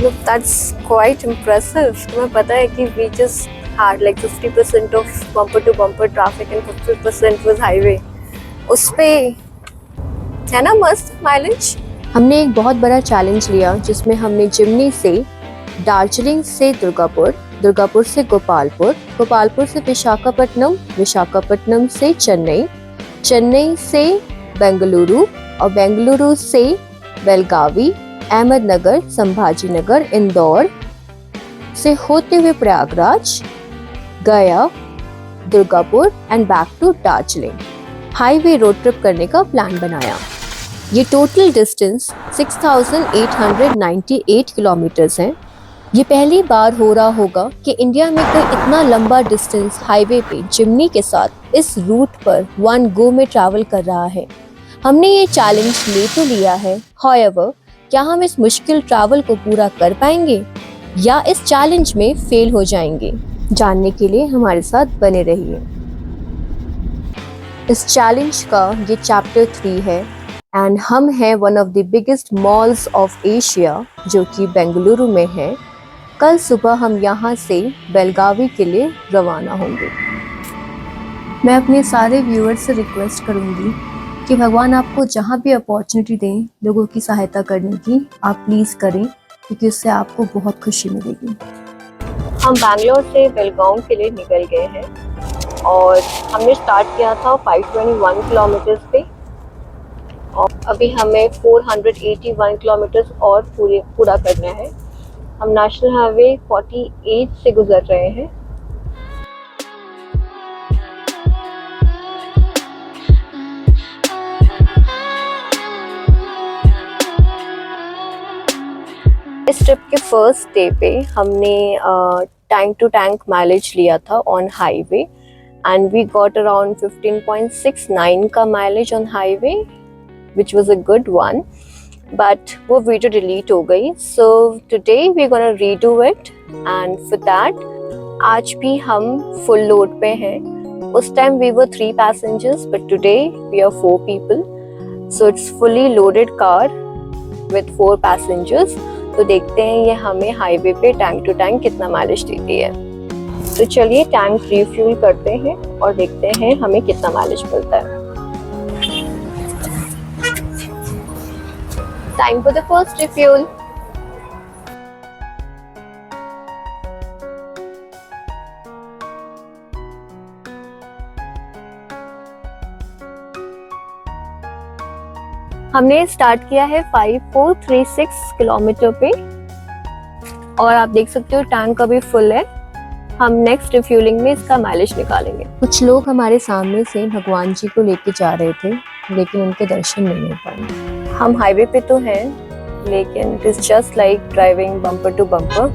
Look, that's quite impressive. तुम्हें पता है कि we just had like 50% of bumper to bumper traffic and 50% was highway. उस पे है ना मस्त माइलेज। हमने एक बहुत बड़ा चैलेंज लिया जिसमें हमने जिमनी से दार्जिलिंग से दुर्गापुर, दुर्गापुर से गोपालपुर, गोपालपुर से विशाखापट्टनम, विशाखापट्टनम से चेन्नई, चेन्नई से बेंगलुरु और बेंगलुरु से बेलगावी, अहमदनगर, संभाजीनगर, इंदौर से होते हुए Prayagraj, Gaya, Durgapur and back to Darjeeling highway road trip करने का प्लान बनाया। ये टोटल डिस्टेंस 6,898 किलोमीटर्स है। ये पहली बार हो रहा होगा कि इंडिया में कोई इतना लंबा डिस्टेंस हाईवे पे जिमनी के साथ इस रूट पर वन गो में ट्रैवल कर रहा है। हमने ये चैलेंज ले तो लिया है, however, क्या हम इस मुश्किल ट्रैवल को पूरा कर पाएंगे या इस चैलेंज में फेल हो जाएंगे? जानने के लिए हमारे साथ बने रहिए। इस चैलेंज का ये चैप्टर 3 है एंड हम हैं one of the biggest malls of Asia जो कि बेंगलुरु में है। कल सुबह हम यहाँ से बेलगावी के लिए रवाना होंगे। मैं अपने सारे व्यूअर्स से रिक्वेस्ट करूँगी कि भगवान आपको जहाँ भी अपॉर्चुनिटी दें लोगों की सहायता करने की, आप प्लीज़ करें क्योंकि उससे आपको बहुत खुशी मिलेगी। हम बैंगलोर से बेलगांव के लिए निकल गए हैं और हमने स्टार्ट किया था 521 किलोमीटर्स पे और अभी हमें 481 किलोमीटर्स और पूरा करना है। हम नेशनल हाईवे 48 से गुजर रहे हैं। इस ट्रिप के फर्स्ट डे पे हमने टैंक टू टैंक माइलेज लिया था on highway and we got around 15.69 का mileage on highway which was a good one, but वो वीडियो डिलीट हो गई। So today we're gonna redo it and for that आज भी हम full load पे हैं। उस time we were 3 passengers but today we are 4 people, so it's fully loaded car with 4 passengers। तो देखते हैं ये हमें हाईवे पे टैंक टू टैंक कितना माइलेज देती है। तो चलिए टैंक रिफ्यूल करते हैं और देखते हैं हमें कितना माइलेज मिलता है। Time for the first refuel. हमने स्टार्ट किया है 5436 किलोमीटर पे और आप देख सकते हो टैंक अभी फुल है। हम नेक्स्ट रिफ्यूलिंग में इसका माइलेज निकालेंगे। कुछ लोग हमारे सामने से भगवान जी को लेके जा रहे थे लेकिन उनके दर्शन नहीं हो पाए। हम हाईवे पे तो हैं लेकिन it is just like driving bumper to bumper,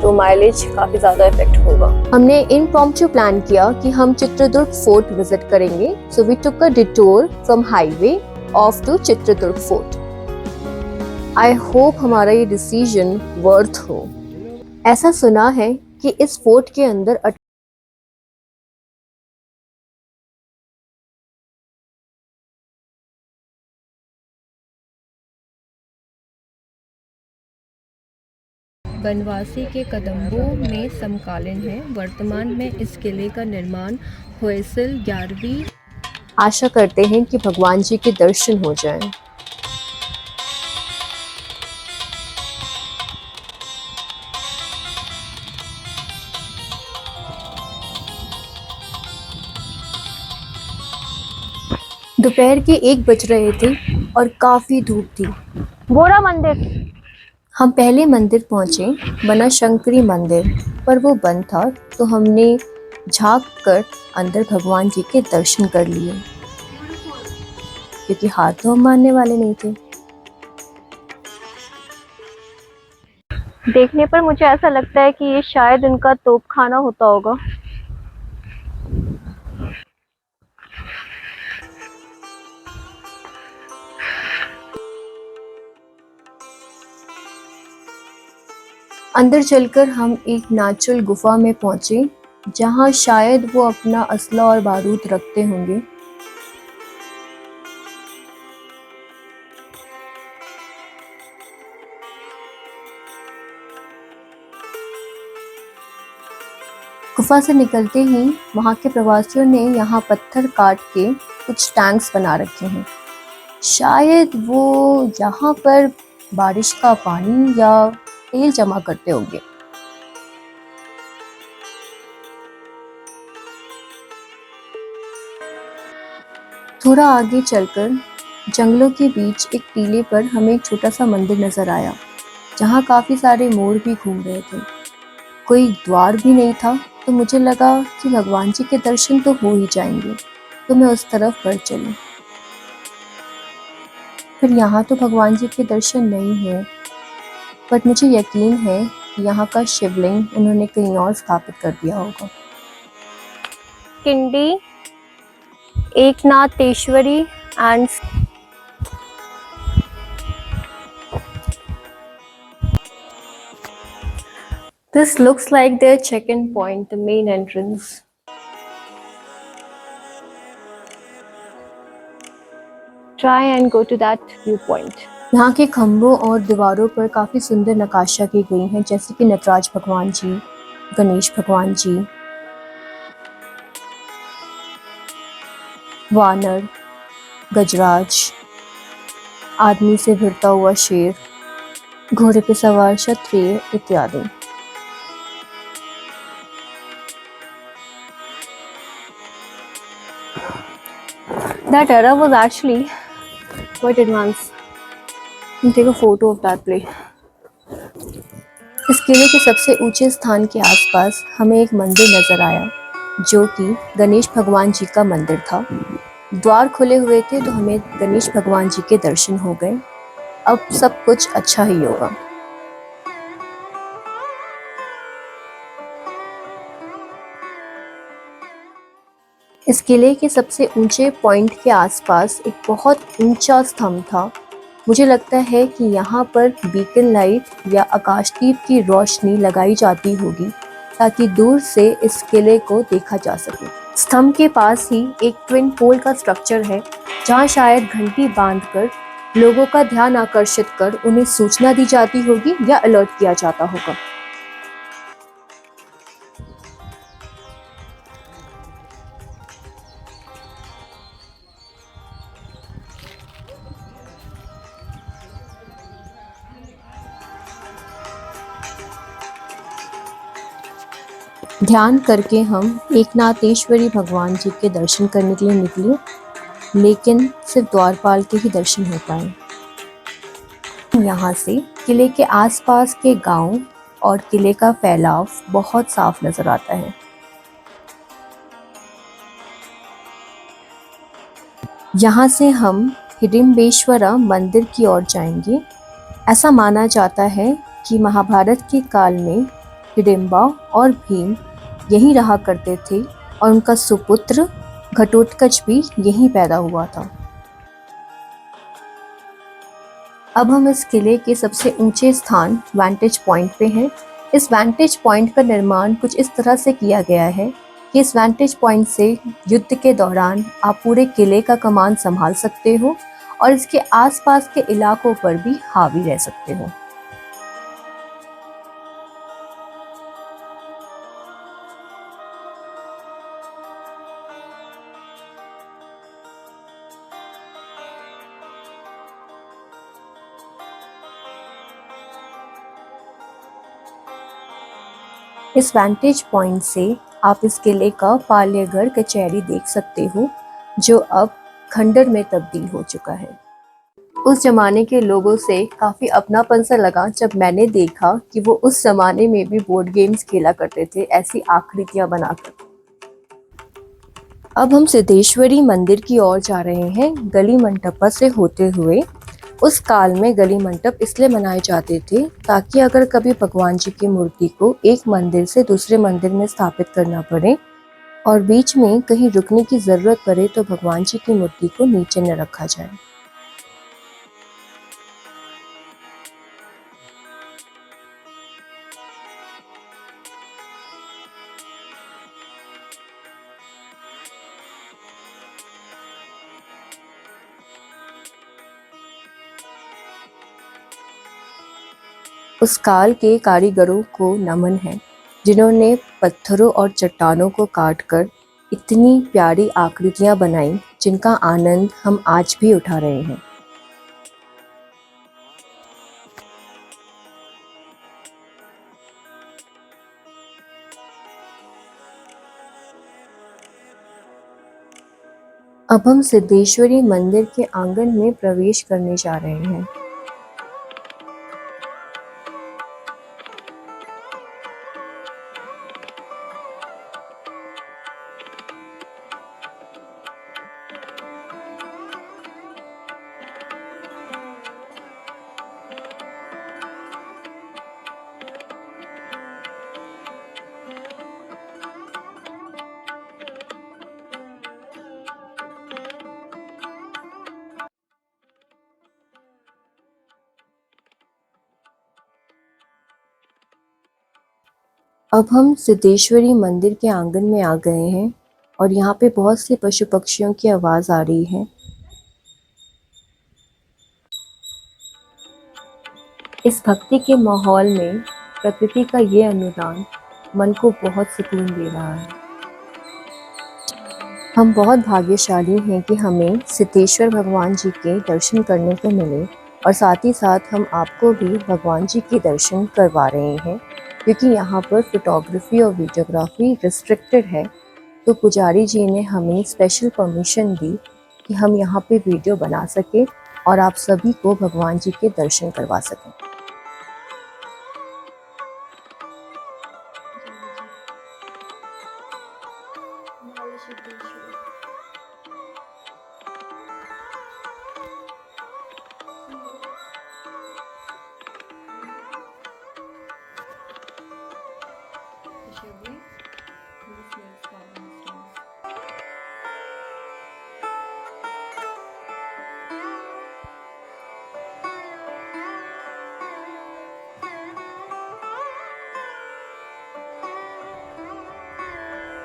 तो माइलेज काफी ज्यादा इफेक्ट होगा। हमने इम्प्रॉम्प्टू प्लान किया कि हम चित्रदुर्ग फोर्ट विजिट करेंगे, so we took a detour from highway off to Chitradurga fort. I hope हमारा ये डिसीजन वर्थ हो। ऐसा सुना है कि इस फोर्ट के अंदर बनवासी के कदम्बों में समकालीन है। वर्तमान में इस किले का निर्माण होयसल 11वीं। आशा करते हैं कि भगवान जी के दर्शन हो जाएं। दोपहर के 1 बज रहे थे और काफी धूप थी। गोरा मंदिर। हम पहले मंदिर पहुंचे, बनशंकरी मंदिर, पर वो बंद था तो हमने झांक कर अंदर भगवान जी के दर्शन कर लिए क्योंकि हाथ तो हम मानने वाले नहीं थे। देखने पर मुझे ऐसा लगता है कि ये शायद इनका तोप खाना होता होगा। अंदर चलकर हम एक नेचुरल गुफा में पहुंचे जहां शायद वो अपना असला और बारूद रखते होंगे। गुफा से निकलते ही वहाँ के प्रवासियों ने यहाँ पत्थर काट के कुछ टैंक्स बना रखे हैं। शायद वो यहाँ पर बारिश का पानी या तेल जमा करते होंगे। थोड़ा आगे चलकर जंगलों के बीच एक टीले पर हमें एक छोटा सा मंदिर नजर आया, जहाँ काफी सारे मोर भी घूम रहे थे। कोई द्वार भी नहीं था, तो मुझे लगा कि भगवान जी के दर्शन तो हो ही जाएंगे, तो मैं उस तरफ बढ़ चली। फिर यहाँ तो भगवान जी के दर्शन नहीं हुए, बट मुझे यकीन है कि यहाँ का शिवलिंग उन्होंने कहीं और स्थापित कर दिया होगा। किंडी, एकनाथेश्वरी and this looks like their check-in point, the main entrance. Try and go to that viewpoint. यहाँ के खम्भों और दीवारों पर काफ़ी सुंदर नक्काशा की गई हैं, जैसे कि नटराज भगवान जी, गणेश भगवान जी, वानर, गजराज, आदमी से भिड़ता हुआ शेर, घोड़े पे सवार क्षत्रिय इत्यादि। That era was actually quite advanced. You take a photo of that place. इस किले के सबसे ऊंचे स्थान के आसपास हमें एक मंदिर नजर आया, जो कि गणेश भगवान जी का मंदिर था। द्वार खुले हुए थे, तो हमें गणेश भगवान जी के दर्शन हो गए। अब सब कुछ अच्छा ही होगा। इस किले के सबसे ऊंचे पॉइंट के आसपास एक बहुत ऊंचा स्तंभ था। मुझे लगता है कि यहाँ पर बीकन लाइट या आकाशदीप की रोशनी लगाई जाती होगी, ताकि दूर से इस किले को देखा जा सके। स्तंभ के पास ही एक ट्विन पोल का स्ट्रक्चर है, जहाँ शायद घंटी बांधकर लोगों का ध्यान आकर्षित कर उन्हें सूचना दी जाती होगी या अलर्ट किया जाता होगा। ध्यान करके हम एकनाथेश्वरी भगवान जी के दर्शन करने के लिए निकले, लेकिन सिर्फ द्वारपाल के ही दर्शन हो पाए। यहाँ से किले के आसपास के गांव और किले का फैलाव बहुत साफ नजर आता है। यहाँ से हम हिडिंबेश्वरा मंदिर की ओर जाएंगे। ऐसा माना जाता है कि महाभारत के काल में हिडिंबा और भीम यहीं रहा करते थे और उनका सुपुत्र घटोत्कच भी यहीं पैदा हुआ था। अब हम इस किले के सबसे ऊंचे स्थान वैंटेज पॉइंट पे हैं। इस वैंटेज पॉइंट का निर्माण कुछ इस तरह से किया गया है कि इस वैंटेज पॉइंट से युद्ध के दौरान आप पूरे किले का कमान संभाल सकते हो और इसके आसपास के इलाकों पर भी हावी रह सकते हो। इस वैंटेज पॉइंट से आप इस किले का पालेगढ़ कचहरी देख सकते हो, जो अब खंडर में तब्दील हो चुका है। उस जमाने के लोगों से काफ़ी अपनापन सा लगा जब मैंने देखा कि वो उस जमाने में भी बोर्ड गेम्स खेला करते थे, ऐसी आकृतियां बनाकर। अब हम सिद्धेश्वरी मंदिर की ओर जा रहे हैं, गली मंटपा से होते हुए। उस काल में गली मंटप इसलिए बनाए जाते थे ताकि अगर कभी भगवान जी की मूर्ति को एक मंदिर से दूसरे मंदिर में स्थापित करना पड़े और बीच में कहीं रुकने की ज़रूरत पड़े, तो भगवान जी की मूर्ति को नीचे न रखा जाए। उस काल के कारीगरों को नमन है जिन्होंने पत्थरों और चट्टानों को काटकर इतनी प्यारी आकृतियां बनाई जिनका आनंद हम आज भी उठा रहे हैं। अब हम सिद्धेश्वरी मंदिर के आंगन में प्रवेश करने जा रहे हैं। अब हम सिद्धेश्वरी मंदिर के आंगन में आ गए हैं और यहाँ पे बहुत से पशु पक्षियों की आवाज़ आ रही है। इस भक्ति के माहौल में प्रकृति का ये अनुदान मन को बहुत सुकून दे रहा है। हम बहुत भाग्यशाली हैं कि हमें सिद्धेश्वर भगवान जी के दर्शन करने को मिले और साथ ही साथ हम आपको भी भगवान जी के दर्शन करवा रहे हैं, क्योंकि यहाँ पर फोटोग्राफी और वीडियोग्राफी रिस्ट्रिक्टेड है। तो पुजारी जी ने हमें स्पेशल परमिशन दी कि हम यहाँ पे वीडियो बना सकें और आप सभी को भगवान जी के दर्शन करवा सकें।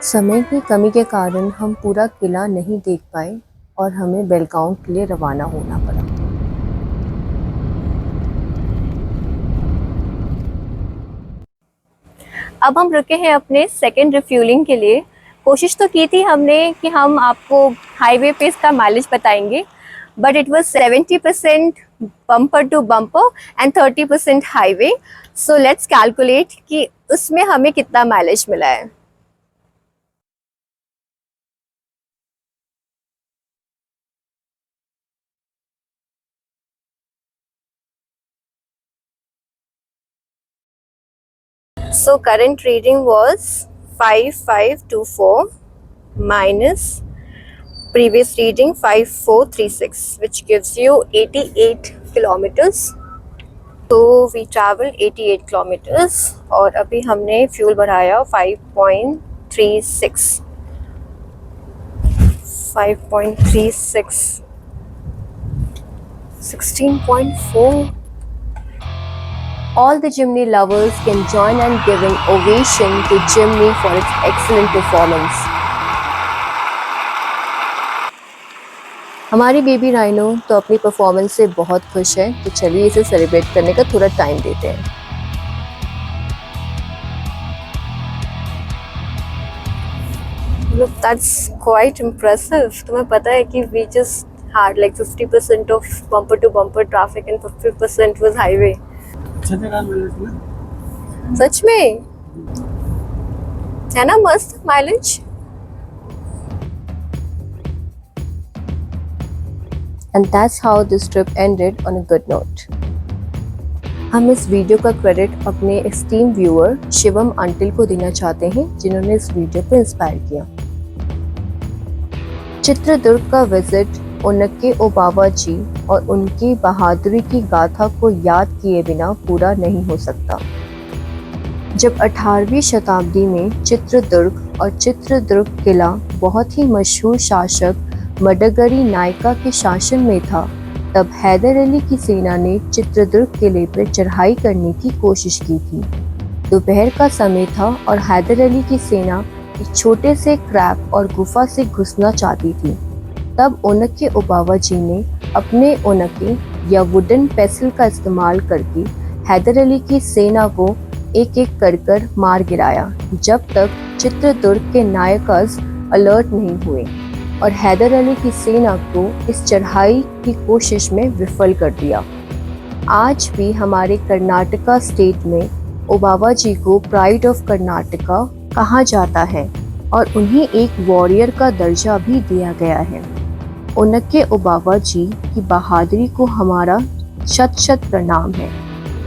समय की कमी के कारण हम पूरा किला नहीं देख पाए और हमें बेलगांव के लिए रवाना होना पड़ा। अब हम रुके हैं अपने सेकंड रिफ्यूलिंग के लिए। कोशिश तो की थी हमने कि हम आपको हाईवे पे इसका माइलेज बताएंगे, but it was 70% bumper to bumper and 30% highway. So let's calculate कि उसमें हमें कितना माइलेज मिला है। So current reading was 5524 minus previous reading 5436, which gives you 88 kilometers. So we traveled 88 kilometers और अभी हमने फ्यूल भराया 5.36 16.4. All the Jimny lovers can join and giving ovation to Jimny for its excellent performance. हमारी baby rhino तो अपनी performance से बहुत खुश है, तो चलिए इसे सेलिब्रेट करने का थोड़ा टाइम देते हैं। Look, that's quite impressive. तुम्हें पता है कि we just had like 50% of bumper to bumper traffic and 50% was highway. सच में है ना मस्त mileage. And that's how this trip ended on a good note. हम इस वीडियो का क्रेडिट अपने एस्टीम व्यूअर शिवम अंटिल को देना चाहते हैं, जिन्होंने इस वीडियो को इंस्पायर किया। चित्रदुर्ग का विजिट उनके ओबावा जी और उनकी बहादुरी की गाथा को याद किए बिना पूरा नहीं हो सकता। जब 18वीं शताब्दी में चित्रदुर्ग और चित्रदुर्ग किला बहुत ही मशहूर शासक मडगरी नायका के शासन में था, तब हैदर अली की सेना ने चित्रदुर्ग किले पर चढ़ाई करने की कोशिश की थी। दोपहर का समय था और हैदर अली की सेना एक छोटे से क्रैक और गुफा से घुसना चाहती थी। तब ओनके ओबावा जी ने अपने ओनके या वुडन पेसल का इस्तेमाल करके हैदर अली की सेना को एक एक कर मार गिराया जब तक चित्रदुर्ग के नायकस अलर्ट नहीं हुए और हैदर अली की सेना को इस चढ़ाई की कोशिश में विफल कर दिया। आज भी हमारे कर्नाटका स्टेट में ओबावा जी को प्राइड ऑफ कर्नाटका कहा जाता है और उन्हें एक वॉरियर का दर्जा भी दिया गया है। उनके ओबावा जी की बहादुरी को हमारा शत शत प्रणाम है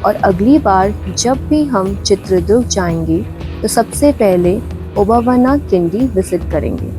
और अगली बार जब भी हम चित्रदुर्ग जाएंगे तो सबसे पहले ओबावाना किंडी विजिट करेंगे।